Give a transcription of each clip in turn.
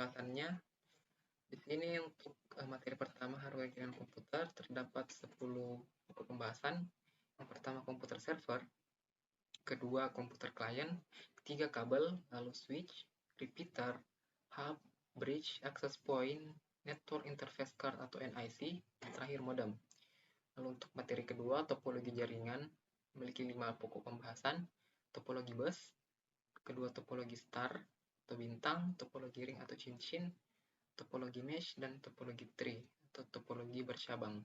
pembahasannya. Di sini untuk materi pertama hardware jaringan komputer terdapat 10 buku pembahasan. Yang pertama komputer server, kedua komputer klien, ketiga kabel, lalu switch, repeater, hub, bridge, access point, network interface card atau NIC, dan terakhir modem. Lalu untuk materi kedua, topologi jaringan, memiliki 5 pokok pembahasan, topologi bus, kedua topologi star atau bintang, topologi ring atau cincin, topologi mesh, dan topologi tree atau topologi bercabang.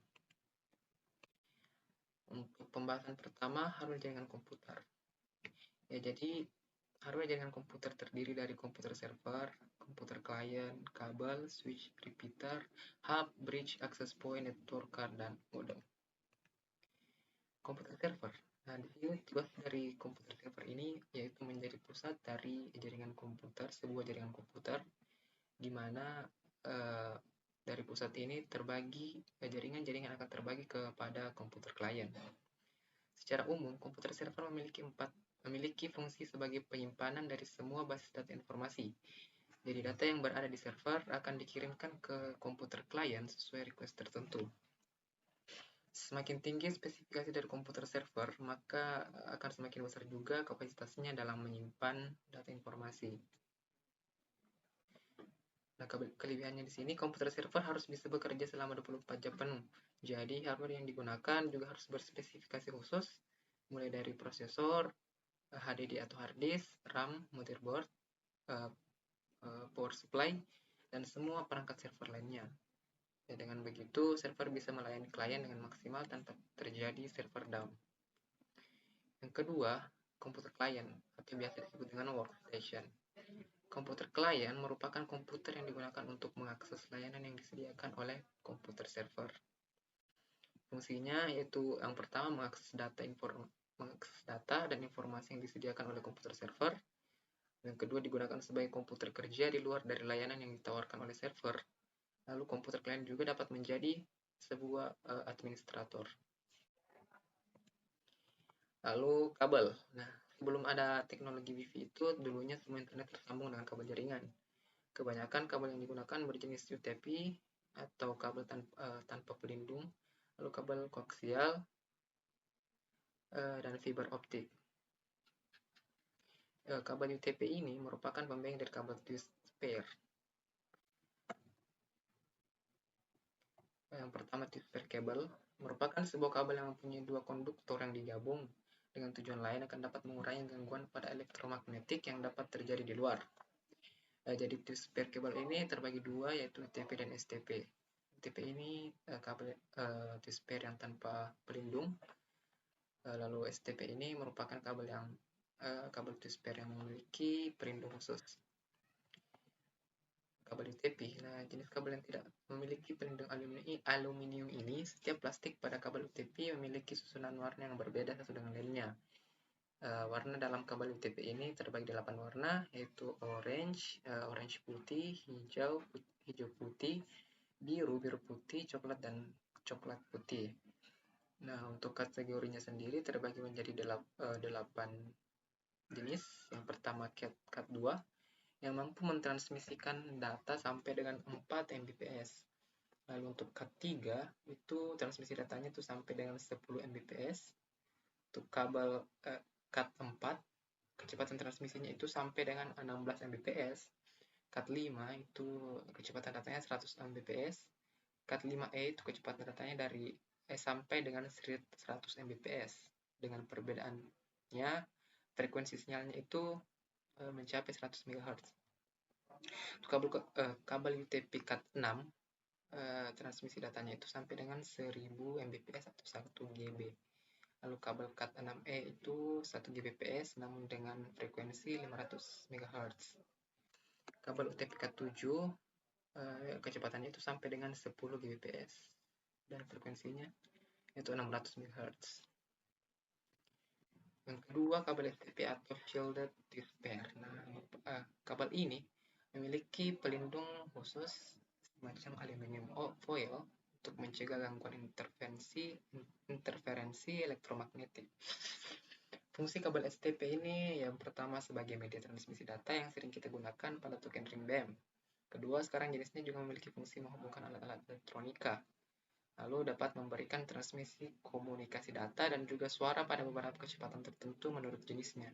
Untuk pembahasan pertama, hardware jaringan komputer. Ya, jadi hardware jaringan komputer terdiri dari komputer server, komputer klien, kabel, switch, repeater, hub, bridge, access point, network card, dan modem. Komputer server. Nah, di sini tugas dari komputer server ini yaitu menjadi pusat dari jaringan komputer, sebuah jaringan komputer, di mana dari pusat ini terbagi jaringan-jaringan akan terbagi kepada komputer klien. Secara umum, komputer server memiliki fungsi sebagai penyimpanan dari semua basis data informasi. Jadi data yang berada di server akan dikirimkan ke komputer klien sesuai request tertentu. Semakin tinggi spesifikasi dari komputer server, maka akan semakin besar juga kapasitasnya dalam menyimpan data informasi. Nah, kelebihannya di sini komputer server harus bisa bekerja selama 24 jam penuh. Jadi hardware yang digunakan juga harus berspesifikasi khusus, mulai dari prosesor, HDD atau hard disk, RAM, motherboard, power supply, dan semua perangkat server lainnya. Ya, dengan begitu, server bisa melayani klien dengan maksimal tanpa terjadi server down. Yang kedua, komputer klien atau biasa disebut dengan workstation. Komputer klien merupakan komputer yang digunakan untuk mengakses layanan yang disediakan oleh komputer server. Fungsinya yaitu yang pertama mengakses data dan informasi yang disediakan oleh komputer server. Yang kedua digunakan sebagai komputer kerja di luar dari layanan yang ditawarkan oleh server. Lalu komputer klien juga dapat menjadi sebuah administrator. Lalu kabel. Nah, sebelum ada teknologi Wi-Fi itu, dulunya semua internet tersambung dengan kabel jaringan. Kebanyakan kabel yang digunakan berjenis UTP atau kabel tanpa pelindung, lalu kabel koaksial, dan fiber optik. Kabel UTP ini merupakan pembanding dari kabel twist pair. Yang pertama, twist pair cable merupakan sebuah kabel yang mempunyai dua konduktor yang digabung dengan tujuan lain akan dapat mengurangi gangguan pada elektromagnetik yang dapat terjadi di luar. Jadi twist pair cable ini terbagi dua, yaitu UTP dan STP. UTP ini kabel twist pair yang tanpa pelindung. Lalu STP ini merupakan kabel twist pair yang memiliki pelindung khusus. Kabel UTP. Nah, jenis kabel yang tidak memiliki pelindung aluminium ini, setiap plastik pada kabel UTP memiliki susunan warna yang berbeda satu dengan lainnya. Warna dalam kabel UTP ini terbagi 8 warna, yaitu orange, orange putih, hijau putih, biru putih, coklat, dan coklat putih. Nah, untuk kategorinya sendiri terbagi menjadi 8 jenis. Yang pertama Cat 2 yang mampu mentransmisikan data sampai dengan 4 Mbps. Lalu untuk Cat 3 itu transmisi datanya itu sampai dengan 10 Mbps. Untuk kabel Cat 4 kecepatan transmisinya itu sampai dengan 16 Mbps. Cat 5 itu kecepatan datanya 100 Mbps. Cat 5e itu kecepatan datanya sampai dengan 100 Mbps. Dengan perbedaannya frekuensi sinyalnya itu mencapai 100 MHz. Kabel UTP Cat 6 transmisi datanya itu sampai dengan 1000 Mbps atau 1 GB. Lalu kabel Cat 6e itu 1 Gbps namun dengan frekuensi 500 MHz. Kabel UTP Cat 7 kecepatannya itu sampai dengan 10 Gbps dan frekuensinya itu 600 MHz. Yang kedua, kabel STP atau shielded twist pair. Nah, kabel ini memiliki pelindung khusus semacam aluminium foil untuk mencegah gangguan interferensi elektromagnetik. Fungsi kabel STP ini yang pertama sebagai media transmisi data yang sering kita gunakan pada token ring BEM. Kedua, sekarang jenisnya juga memiliki fungsi menghubungkan alat-alat elektronika. Lalu dapat memberikan transmisi komunikasi data dan juga suara pada beberapa kecepatan tertentu menurut jenisnya.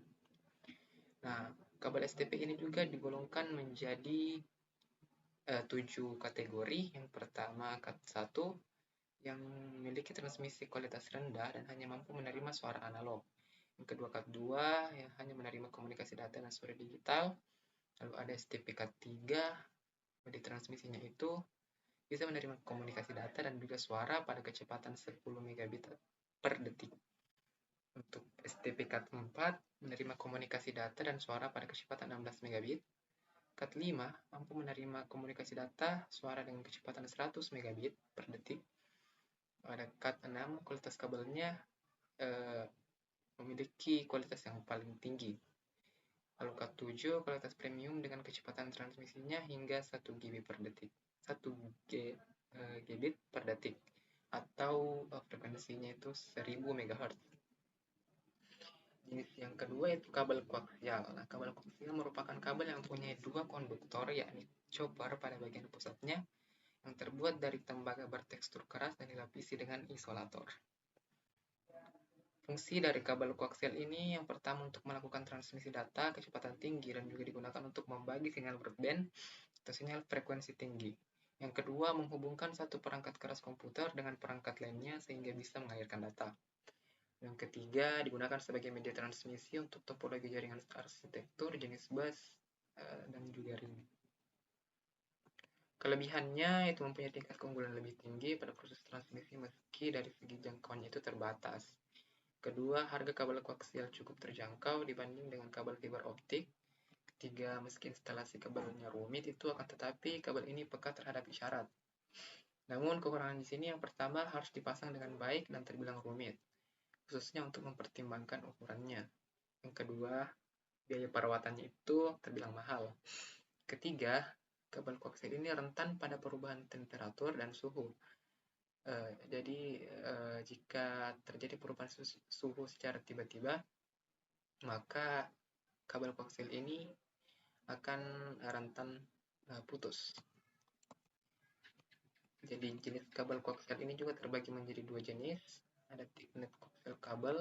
Nah, kabel STP ini juga digolongkan menjadi 7 kategori. Yang pertama, Cat1, yang memiliki transmisi kualitas rendah dan hanya mampu menerima suara analog. Yang kedua, Cat2, yang hanya menerima komunikasi data dan suara digital. Lalu ada STP Cat3, di transmisinya itu bisa menerima komunikasi data dan juga suara pada kecepatan 10 megabit per detik. Untuk STP Cat4 menerima komunikasi data dan suara pada kecepatan 16 megabit. Cat5 mampu menerima komunikasi data suara dengan kecepatan 100 megabit per detik. Pada Cat6 kualitas kabelnya memiliki kualitas yang paling tinggi. Lalu Cat7 kualitas premium dengan kecepatan transmisinya hingga 1 GB per detik. 1 Gbit per detik atau frekuensinya itu 1000 MHz. Jenis yang kedua itu kabel koaksial. Nah, kabel koaksial merupakan kabel yang mempunyai dua konduktor, yakni chopper pada bagian pusatnya yang terbuat dari tembaga bertekstur keras dan dilapisi dengan isolator. Fungsi dari kabel koaksial ini yang pertama untuk melakukan transmisi data kecepatan tinggi dan juga digunakan untuk membagi sinyal broadband atau sinyal frekuensi tinggi. Yang kedua, menghubungkan satu perangkat keras komputer dengan perangkat lainnya sehingga bisa mengalirkan data. Yang ketiga, digunakan sebagai media transmisi untuk topologi jaringan arsitektur, jenis bus, dan juga ring. Kelebihannya itu mempunyai tingkat keunggulan lebih tinggi pada proses transmisi meski dari segi jangkauannya itu terbatas. Kedua, harga kabel koaksial cukup terjangkau dibanding dengan kabel fiber optik. Ketiga, meski instalasi kabelnya rumit itu akan tetapi kabel ini peka terhadap isyarat. Namun kekurangan di sini yang pertama harus dipasang dengan baik dan terbilang rumit, khususnya untuk mempertimbangkan ukurannya. Yang kedua, biaya perawatannya itu terbilang mahal. Ketiga, kabel koaksial ini rentan pada perubahan temperatur dan suhu. Jadi jika terjadi perubahan suhu secara tiba-tiba, maka kabel koaksial ini akan rentan putus. Jadi jenis kabel koaksial ini juga terbagi menjadi dua jenis. Ada thicknet koaksial kabel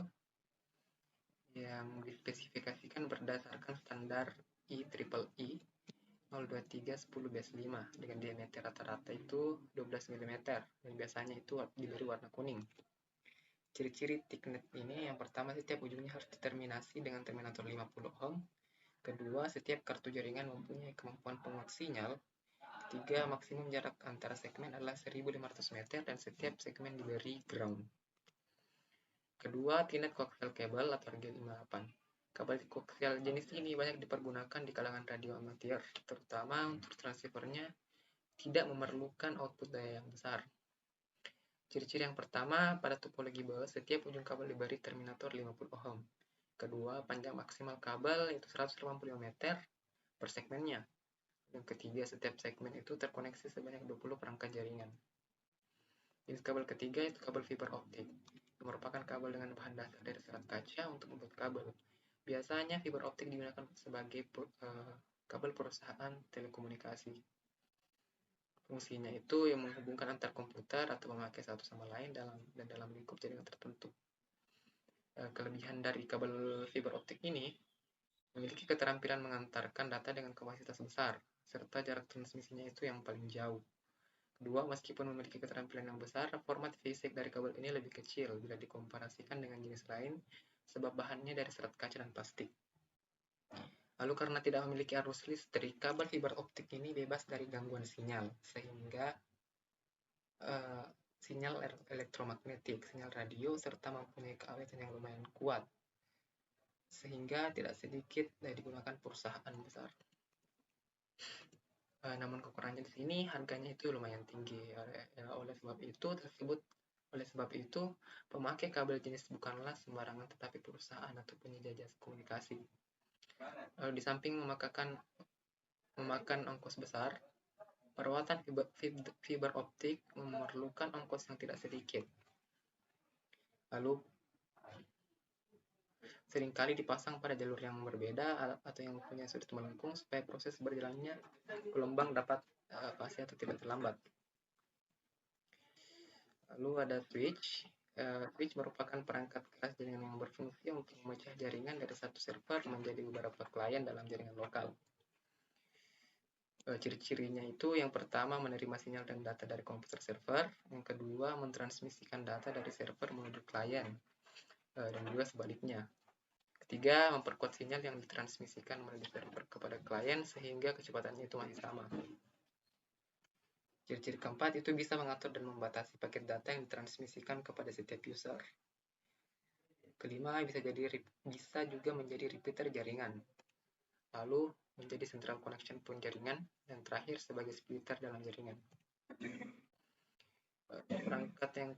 yang dispesifikasikan berdasarkan standar IEEE 023/10-5 dengan diameter rata-rata itu 12 mm dan biasanya itu diberi warna kuning. Ciri-ciri thicknet ini yang pertama, setiap ujungnya harus diterminasi dengan terminator 50 ohm. Kedua, setiap kartu jaringan mempunyai kemampuan penguat sinyal. Ketiga, maksimum jarak antara segmen adalah 1500 meter dan setiap segmen diberi ground. Kedua, thicknet coaxial cable atau RG58. Kabel koaksial jenis ini banyak dipergunakan di kalangan radio amatir, terutama untuk transceivernya tidak memerlukan output daya yang besar. Ciri-ciri yang pertama, pada topologi bawah setiap ujung kabel diberi terminator 50 ohm. Kedua, panjang maksimal kabel itu 185 meter per segmennya. Yang ketiga, setiap segmen itu terkoneksi sebanyak 20 perangkat jaringan. Jenis kabel ketiga itu kabel fiber optik, yang merupakan kabel dengan bahan dasar dari serat kaca untuk membuat kabel. Biasanya fiber optik digunakan sebagai kabel perusahaan telekomunikasi. Fungsinya itu yang menghubungkan antar komputer atau memakai satu sama lain dalam lingkup jaringan tertentu. Kelebihan dari kabel fiber optik ini memiliki keterampilan mengantarkan data dengan kapasitas besar, serta jarak transmisinya itu yang paling jauh. Kedua, meskipun memiliki keterampilan yang besar, format fisik dari kabel ini lebih kecil bila dikomparasikan dengan jenis lain, sebab bahannya dari serat kaca dan plastik. Lalu karena tidak memiliki arus listrik, kabel fiber optik ini bebas dari gangguan sinyal, sehingga sinyal elektromagnetik, sinyal radio, serta mempunyai keawetan yang lumayan kuat, sehingga tidak sedikit digunakan perusahaan besar. Namun kekurangannya di sini harganya itu lumayan tinggi. Oleh sebab itu pemakai kabel jenis bukanlah sembarangan tetapi perusahaan atau penyedia jasa komunikasi. Di samping memakan ongkos besar, perawatan fiber optik memerlukan ongkos yang tidak sedikit. Lalu seringkali dipasang pada jalur yang berbeda atau yang punya sudut melengkung supaya proses berjalannya gelombang dapat pasti atau tidak terlambat. Lalu ada switch. Switch merupakan perangkat keras jaringan yang berfungsi untuk memecah jaringan dari satu server menjadi beberapa klien dalam jaringan lokal. Ciri-cirinya itu yang pertama menerima sinyal dan data dari komputer server, yang kedua mentransmisikan data dari server menuju klien, dan juga sebaliknya. Ketiga, memperkuat sinyal yang ditransmisikan melalui server kepada klien sehingga kecepatannya itu masih sama. Ciri-ciri keempat itu bisa mengatur dan membatasi paket data yang ditransmisikan kepada setiap user. Kelima, bisa juga menjadi repeater jaringan. Lalu menjadi central connection point jaringan, dan terakhir sebagai splitter dalam jaringan. Perangkat yang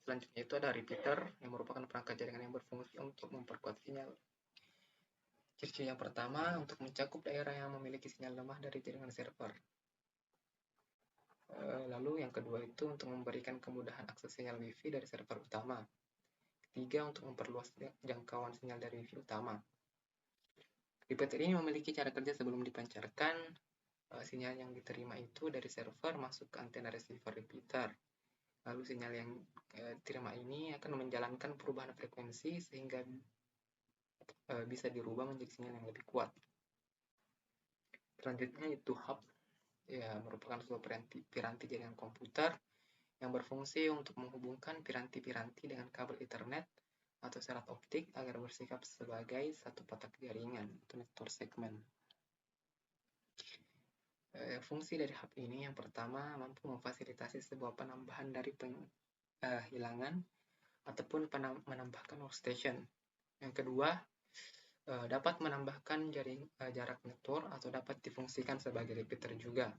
selanjutnya itu ada repeater, yang merupakan perangkat jaringan yang berfungsi untuk memperkuat sinyal. Ciri yang pertama, untuk mencakup daerah yang memiliki sinyal lemah dari jaringan server. Lalu yang kedua itu untuk memberikan kemudahan akses sinyal Wi-Fi dari server utama. Ketiga, untuk memperluas jangkauan sinyal dari Wi-Fi utama. Repeater ini memiliki cara kerja sebelum dipancarkan. Sinyal yang diterima itu dari server masuk ke antena receiver repeater. Lalu sinyal yang diterima ini akan menjalankan perubahan frekuensi sehingga bisa dirubah menjadi sinyal yang lebih kuat. Selanjutnya itu hub, ya merupakan sebuah piranti jaringan komputer yang berfungsi untuk menghubungkan piranti-piranti dengan kabel Ethernet atau syarat optik agar bersikap sebagai satu petak jaringan atau network segment. Fungsi dari hub ini yang pertama mampu memfasilitasi sebuah penambahan dari penghilangan ataupun menambahkan workstation. Yang kedua, dapat menambahkan jarak network atau dapat difungsikan sebagai repeater juga.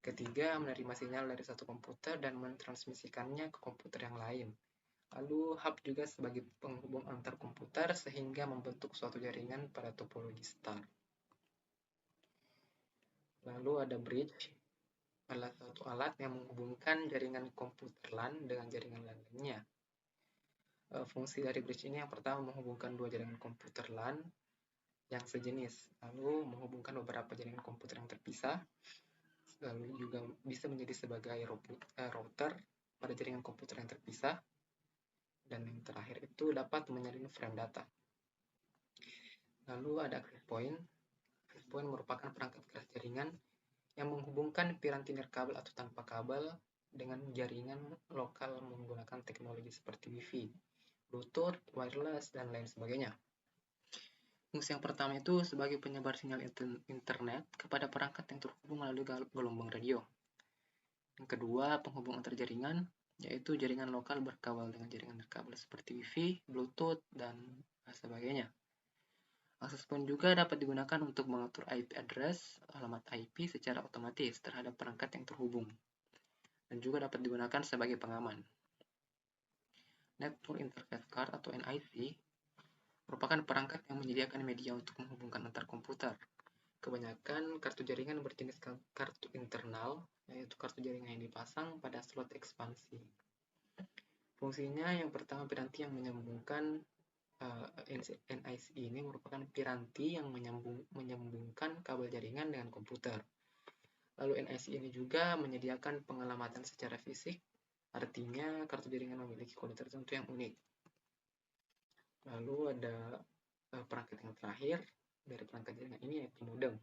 Ketiga, menerima sinyal dari satu komputer dan mentransmisikannya ke komputer yang lain. Lalu hub juga sebagai penghubung antar komputer sehingga membentuk suatu jaringan pada topologi star. Lalu ada bridge, adalah suatu alat yang menghubungkan jaringan komputer LAN dengan jaringan LAN lainnya. Fungsi dari bridge ini yang pertama menghubungkan dua jaringan komputer LAN yang sejenis, lalu menghubungkan beberapa jaringan komputer yang terpisah, lalu juga bisa menjadi sebagai router pada jaringan komputer yang terpisah, dan yang terakhir itu dapat menyalin frame data. Lalu ada access point. Access point merupakan perangkat keras jaringan yang menghubungkan piranti nirkabel atau tanpa kabel dengan jaringan lokal menggunakan teknologi seperti Wi-Fi, Bluetooth, wireless, dan lain sebagainya. Fungsi yang pertama itu sebagai penyebar sinyal internet kepada perangkat yang terhubung melalui gelombang radio. Yang kedua, penghubung antar jaringan, yaitu jaringan lokal berkawal dengan jaringan nirkabel seperti Wi-Fi, Bluetooth, dan sebagainya. Access point juga dapat digunakan untuk mengatur IP address, alamat IP secara otomatis terhadap perangkat yang terhubung, dan juga dapat digunakan sebagai pengaman. Network Interface Card atau NIC merupakan perangkat yang menyediakan media untuk menghubungkan antar komputer. Kebanyakan kartu jaringan berjenis kartu internal, yaitu kartu jaringan yang dipasang pada slot ekspansi. Fungsinya yang pertama, piranti yang menyambungkan NIC ini merupakan piranti yang menyambungkan kabel jaringan dengan komputer. Lalu NIC ini juga menyediakan pengelamatan secara fisik, artinya kartu jaringan memiliki kode tertentu yang unik. Lalu ada perangkat yang terakhir dari perangkat jaringan ini, yaitu modem.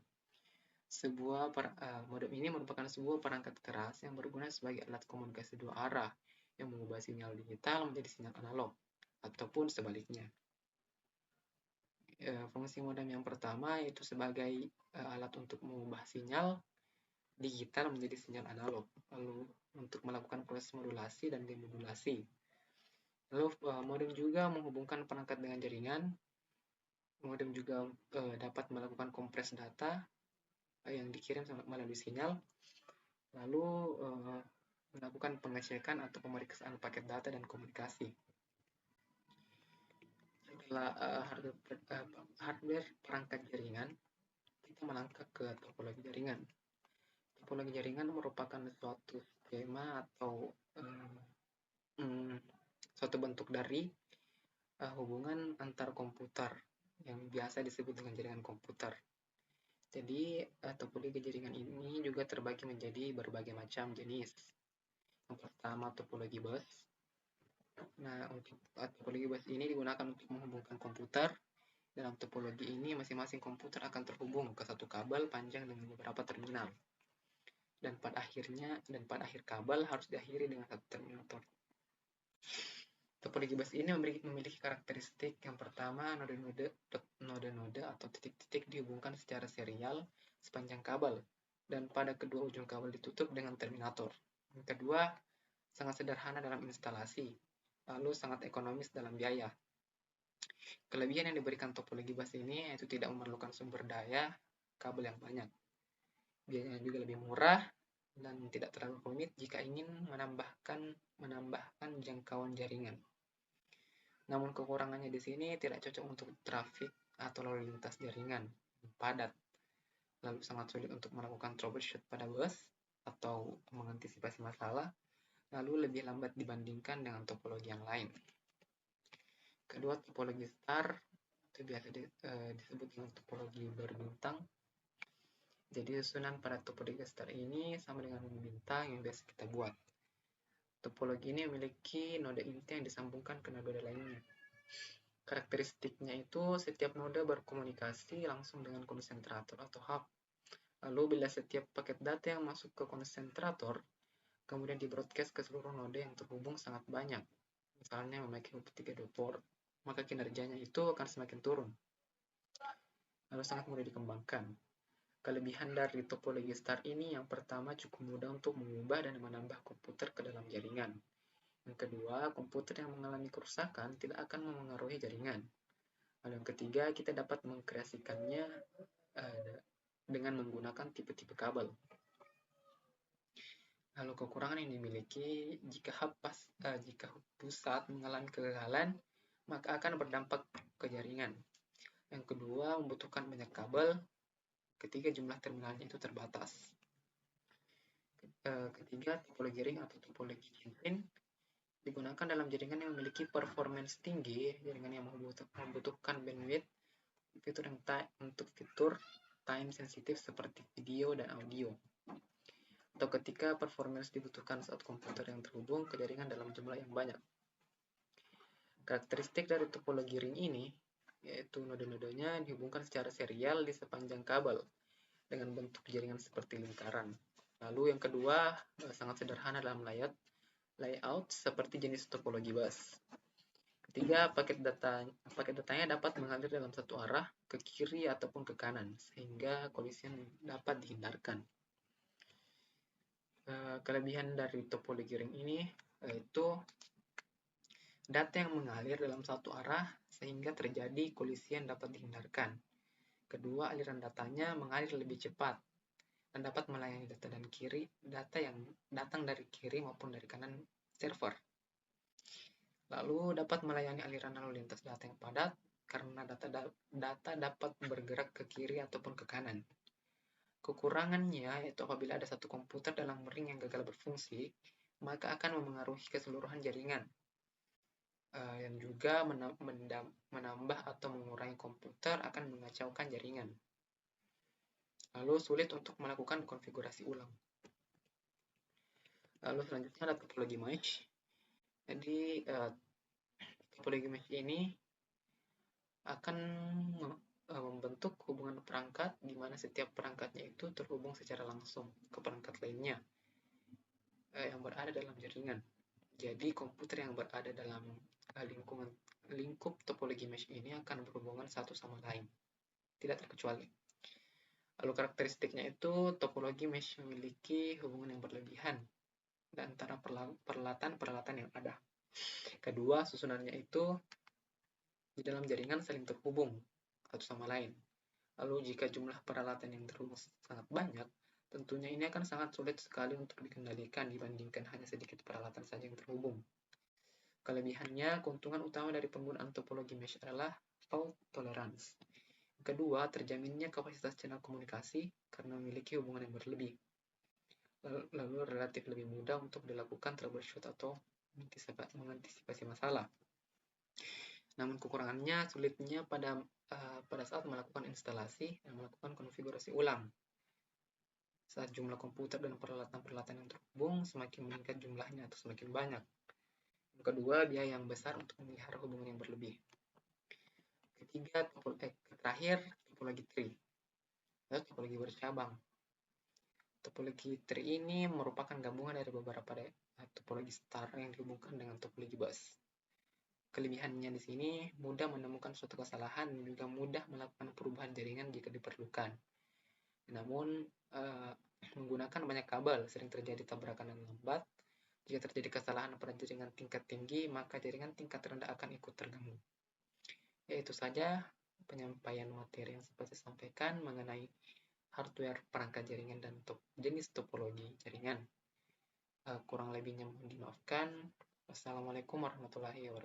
Modem ini merupakan sebuah perangkat keras yang berguna sebagai alat komunikasi dua arah yang mengubah sinyal digital menjadi sinyal analog, ataupun sebaliknya. Fungsi modem yang pertama yaitu sebagai alat untuk mengubah sinyal digital menjadi sinyal analog, lalu untuk melakukan proses modulasi dan demodulasi. Lalu modem juga menghubungkan perangkat dengan jaringan. Modem juga dapat melakukan kompres data yang dikirim melalui sinyal, lalu melakukan pengecekan atau pemeriksaan paket data dan komunikasi. Setelah hardware perangkat jaringan, kita melangkah ke topologi jaringan. Topologi jaringan merupakan suatu skema atau suatu bentuk dari hubungan antar komputer yang biasa disebut dengan jaringan komputer. Jadi, topologi jaringan ini juga terbagi menjadi berbagai macam jenis. Yang pertama, topologi bus. Nah, untuk topologi bus ini digunakan untuk menghubungkan komputer. Dalam topologi ini, masing-masing komputer akan terhubung ke satu kabel panjang dengan beberapa terminal. Dan pada akhir kabel harus diakhiri dengan satu terminator. Topologi bus ini memiliki karakteristik yang pertama, node-node atau titik-titik dihubungkan secara serial sepanjang kabel, dan pada kedua ujung kabel ditutup dengan terminator. Yang kedua, sangat sederhana dalam instalasi, lalu sangat ekonomis dalam biaya. Kelebihan yang diberikan topologi bus ini yaitu tidak memerlukan sumber daya kabel yang banyak. Biayanya juga lebih murah dan tidak terlalu rumit jika ingin menambahkan jangkauan jaringan. Namun kekurangannya di sini tidak cocok untuk trafik atau lalu lintas jaringan yang padat, lalu sangat sulit untuk melakukan troubleshoot pada bus atau mengantisipasi masalah, lalu lebih lambat dibandingkan dengan topologi yang lain. Kedua, topologi star itu biasa disebut dengan topologi berbintang. Jadi susunan pada topologi star ini sama dengan bintang yang biasa kita buat. Topologi ini memiliki node inti yang disambungkan ke node lainnya. Karakteristiknya itu setiap node berkomunikasi langsung dengan konsentrator atau hub. Lalu bila setiap paket data yang masuk ke konsentrator kemudian di-broadcast ke seluruh node yang terhubung sangat banyak, misalnya memakai 32 port, maka kinerjanya itu akan semakin turun. Lalu sangat mudah dikembangkan. Kelebihan dari topologi star ini yang pertama cukup mudah untuk mengubah dan menambah komputer ke dalam jaringan. Yang kedua, komputer yang mengalami kerusakan tidak akan memengaruhi jaringan. Lalu yang ketiga, kita dapat mengkreasikannya dengan menggunakan tipe-tipe kabel. Lalu kekurangan yang dimiliki, jika hub pusat mengalami kegagalan, maka akan berdampak ke jaringan. Yang kedua, membutuhkan banyak kabel. Ketiga, jumlah terminalnya itu terbatas. Ketiga, topologi ring atau topologi cincin digunakan dalam jaringan yang memiliki performance tinggi, jaringan yang membutuhkan bandwidth untuk fitur time sensitif seperti video dan audio. Atau ketika performance dibutuhkan saat komputer yang terhubung ke jaringan dalam jumlah yang banyak. Karakteristik dari topologi ring ini yaitu node-nodenya dihubungkan secara serial di sepanjang kabel dengan bentuk jaringan seperti lingkaran. Lalu yang kedua, sangat sederhana dalam layout seperti jenis topologi bus. Ketiga, paket datanya dapat mengalir dalam satu arah ke kiri ataupun ke kanan sehingga kolisi dapat dihindarkan. Kelebihan dari topologi ring ini yaitu data yang mengalir dalam satu arah sehingga terjadi kolisi yang dapat dihindarkan. Kedua, aliran datanya mengalir lebih cepat dan dapat melayani data yang datang dari kiri maupun dari kanan server. Lalu dapat melayani aliran lalu lintas data yang padat karena data dapat bergerak ke kiri ataupun ke kanan. Kekurangannya yaitu apabila ada satu komputer dalam ring yang gagal berfungsi, maka akan memengaruhi keseluruhan jaringan. Yang juga menambah atau mengurangi komputer akan mengacaukan jaringan. Lalu sulit untuk melakukan konfigurasi ulang. Lalu selanjutnya ada topologi mesh. Jadi topologi mesh ini akan membentuk hubungan perangkat di mana setiap perangkatnya itu terhubung secara langsung ke perangkat lainnya yang berada dalam jaringan. Jadi komputer yang berada dalam lingkup topologi mesh ini akan berhubungan satu sama lain, tidak terkecuali. Lalu karakteristiknya itu topologi mesh memiliki hubungan yang berlebihan antara peralatan yang ada. Kedua, susunannya itu di dalam jaringan saling terhubung satu sama lain. Lalu jika jumlah peralatan yang terhubung sangat banyak, tentunya ini akan sangat sulit sekali untuk dikendalikan dibandingkan hanya sedikit peralatan saja yang terhubung. Kelebihannya, keuntungan utama dari penggunaan topologi mesh adalah fault tolerance. Kedua, terjaminnya kapasitas channel komunikasi karena memiliki hubungan yang berlebih. Lalu relatif lebih mudah untuk dilakukan troubleshoot atau mengantisipasi masalah. Namun kekurangannya sulitnya pada saat melakukan instalasi dan melakukan konfigurasi ulang. Saat jumlah komputer dan peralatan-peralatan yang terhubung semakin meningkat jumlahnya atau semakin banyak. Yang kedua, biaya yang besar untuk memelihara hubungan yang berlebih. Terakhir, topologi tree atau topologi bercabang. Topologi tree ini merupakan gabungan dari beberapa topologi star yang dihubungkan dengan topologi bus. Kelebihannya di sini mudah menemukan suatu kesalahan dan juga mudah melakukan perubahan jaringan jika diperlukan. Namun, menggunakan banyak kabel sering terjadi tabrakan dan lambat. Jika terjadi kesalahan pada jaringan tingkat tinggi, maka jaringan tingkat rendah akan ikut terganggu. Ya, itu saja penyampaian materi yang saya sampaikan mengenai hardware perangkat jaringan dan jenis topologi jaringan. Kurang lebihnya mohon dimaafkan. Wassalamualaikum warahmatullahi wabarakatuh.